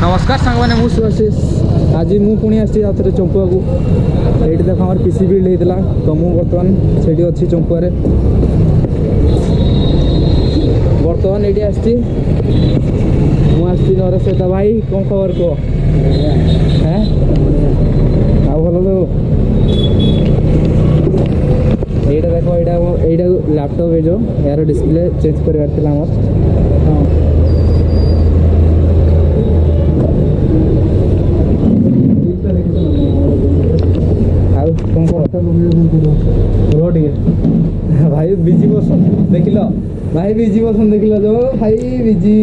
नमस्कार सांग मैंने मुझे सुभाषिष आज मुझे पुणी आसी आउ थे चंपुआ को ये देख आम पीसी बिल्ड होता तो मुझे बर्तमान से अच्छी चंपुआर बर्तमान ये आसी नरस्वेता भाई कौन खबर कह है भल तो ये देख ये लैपटॉप है जो यार डिस्प्ले चेंज करार भाई बिजी बसन देख लो भाई बिजी बसन देख लो जो भाई बिजी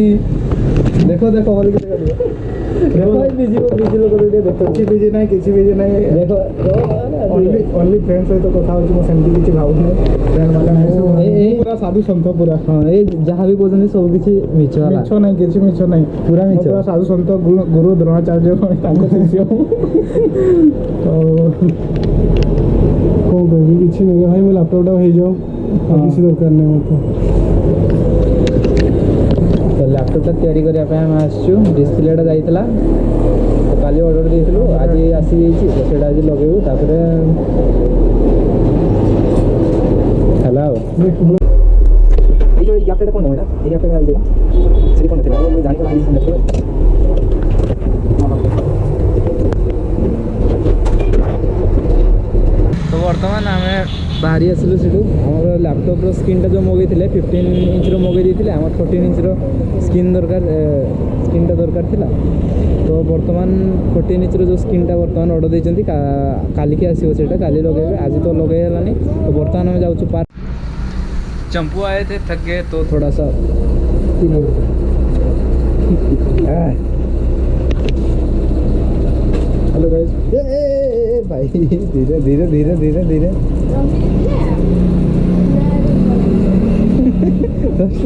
देखो देखो बोल के देखो भाई बिजी बिजी लोग देखो किसी बिजी नहीं देखो ओनली फ्रेंड सहित कथा होची मो सेमती किछि भाउ नै फ्रेंड वाला नै पूरा साधु संत पूरा हां ए जहां भी कोजनी सब किछि मिछो वाला मिछो नहीं किछि मिछो नहीं पूरा मिछो पूरा साधु संत गुरु द्रोणाचार्य तांको शिष्य तो कौन कभी किसी नहीं भाई मैं लैपटॉप हो जाओ किसी दरकार नहीं मत तो लैपटॉप तैयारी करने आम आसचु डिस्प्लेटा जाइला तो काली ऑर्डर देइथिलु आज आसी जाइछि तो सेटा आज लगेबु तापर हला ये जो लैपटॉप कोन होइला ये लैपटॉप आइ जेला से कोन थिला मैं जानि भाई लैपटॉप बर्तमान आम बाहरी आसलु से आम लैपटॉप स्क्रीन जो मगई 15 इंच मगई आम 14 इंच स्क्रीन दरकार स्क्रीनटा दरकार थिला तो बर्तमान 14 इंच जो स्क्रीनटा बर्तमान ऑर्डर देइछंती काली के आसीबो सेटा काली लगेबे आज तो लगे हलानी तो बर्तमान हम जाउछु पार्क चंपू आए थे थक गए तो थोड़ा सा हेलो गाइस भाई धीरे धीरे धीरे धीरे धीरे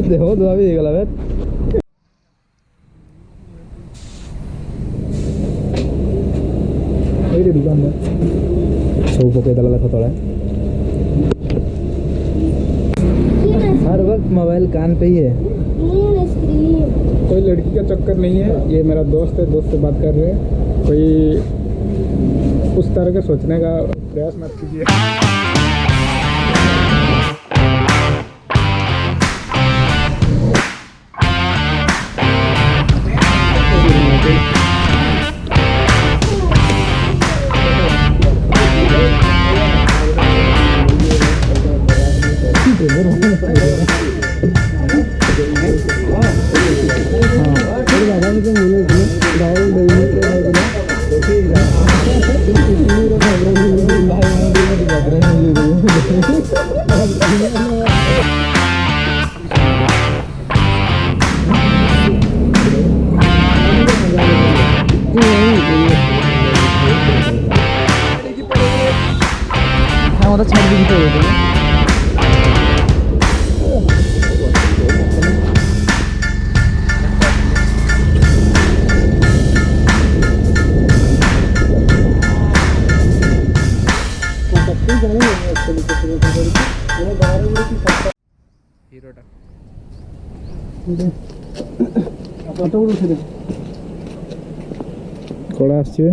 देखो दुआ भी गला बेट ये दुकान में सब पके दला देखो तले हर वक्त मोबाइल कान पे ही है कोई लड़की का चक्कर नहीं है ये मेरा दोस्त है दोस्त से बात कर रहे हैं कोई उस तरह के सोचने का प्रयास मत कीजिए कड़ा आसछे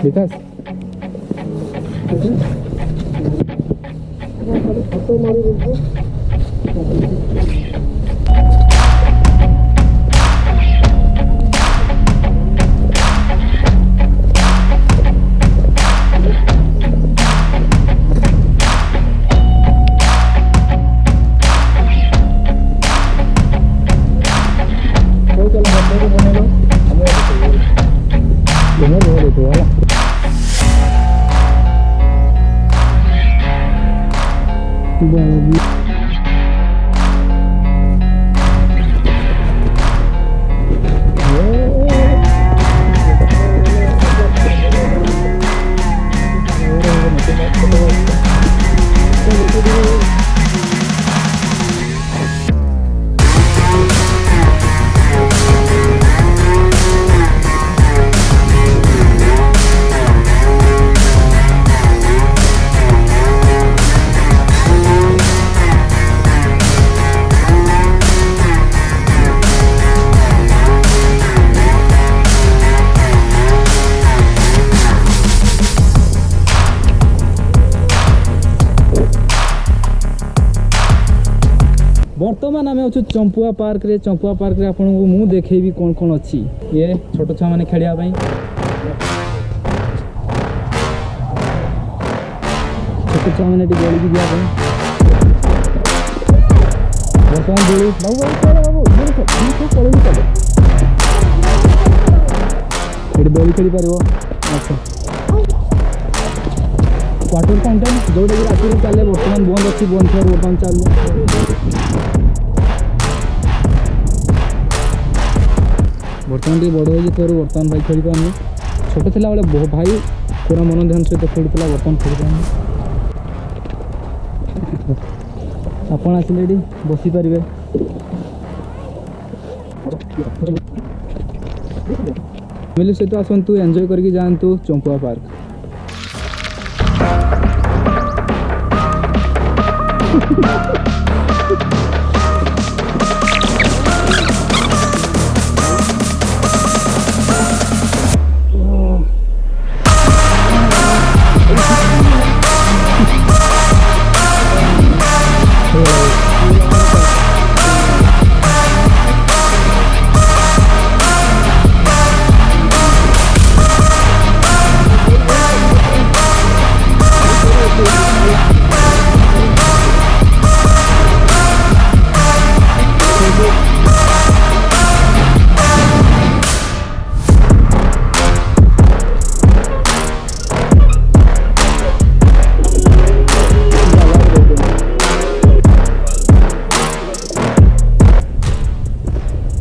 विकास बर्तमान आम अच्छे चंपुआ पार्क रे आपको मु देखेबी कौन कौन अच्छी ये छोट छुआ मैंने खेलिया छोट छुआ मैंने गोली भी दिया बर्तमान गोली बाबू ये बोली खेली पार अच्छा वाटर फाउंटेन जोटा कि रात चले बर्तमान बंद अच्छी बंद थे बर्तमान चलू बर्तमान टी बड़ हो बर्तमान भाई खेल पानी छोट थिला बेले भाई पूरा मन ध्यान सहित खेलुला बर्तमान खेल पानी आपण आसिले एटी बसी पारे फैमिली सहित आसतु एंजॉय करके जातु चंपुआ पार्क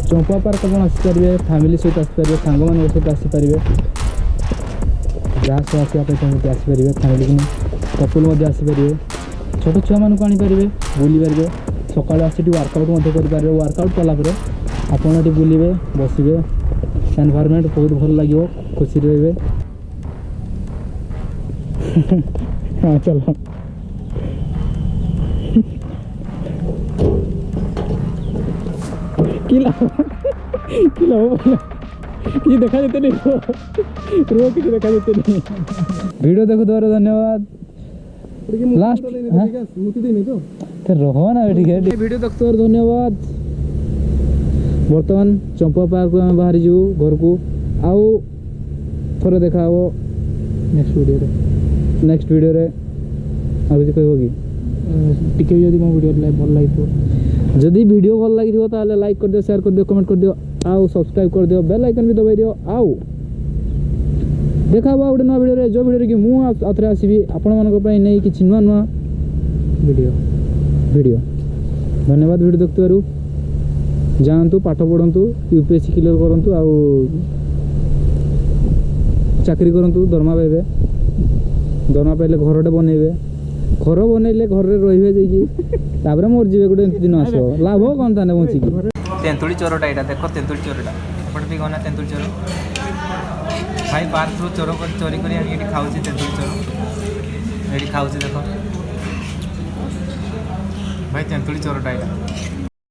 चंपुआ पार्क आप आसपारे फैमिली सहित आसपारे सांग मान सहित आसपारे जहाँ सब आसपारे आसपारे फैमिली कपुल आसपारे छोट छुआ मानक आनीपारे बुली पारे सका आसी वर्कआउट करेंगे वर्कआउट कलापर आपड़ ये बुलवे बसवे एनवायरनमेंट बहुत भल लगे खुशी रे हाँ चलो कि देखा देते नहीं रो कि देखा देते नहीं वीडियो देखो द्वारा धन्यवाद लास्ट तो रहो ना ठीक है वीडियो देखते धन्यवाद बर्तमान चंपुआ पार्क को बाहर जीव घर को आउ थोड़े देखा नेक्स्ट वीडियो रे आ किसी कहब कि टिके जदि मो वीडियो भल लगे जदि वीडियो भल लगी ताले लाइक कर दियो शेयर कर दियो कमेंट कर दियो आउ सब्सक्राइब कर दियो बेल आइकन भी दबाई दियो आउ देखा गोटे नुआ वीडियो जो वीडियो कि मुझे आसबि आपण मानी नहीं कि नुआ नुआ वीडियो धन्यवाद वीडियो देखते जातु पाठ पढ़ु यूपीएससी क्लियर करूँ आउ चाकरी करूँ दरमा पाइबे दरमा पाइले घरटे बनइबे घर बनइले घर रे रहिबे तापर मोर जीवे गोटे दिन आस लाभ कौन था बचिकी तेंतुड़ी चोरटा यहाँ देख तेंतुड़ी चोरटा एपटे भी गना तेंतुड़ी चोर भाई पार्क रू चोरी कर खाऊँ तेंतुड़ी चोर ये खाऊँ देख भाई तेंतुड़ी चोरटा यहाँ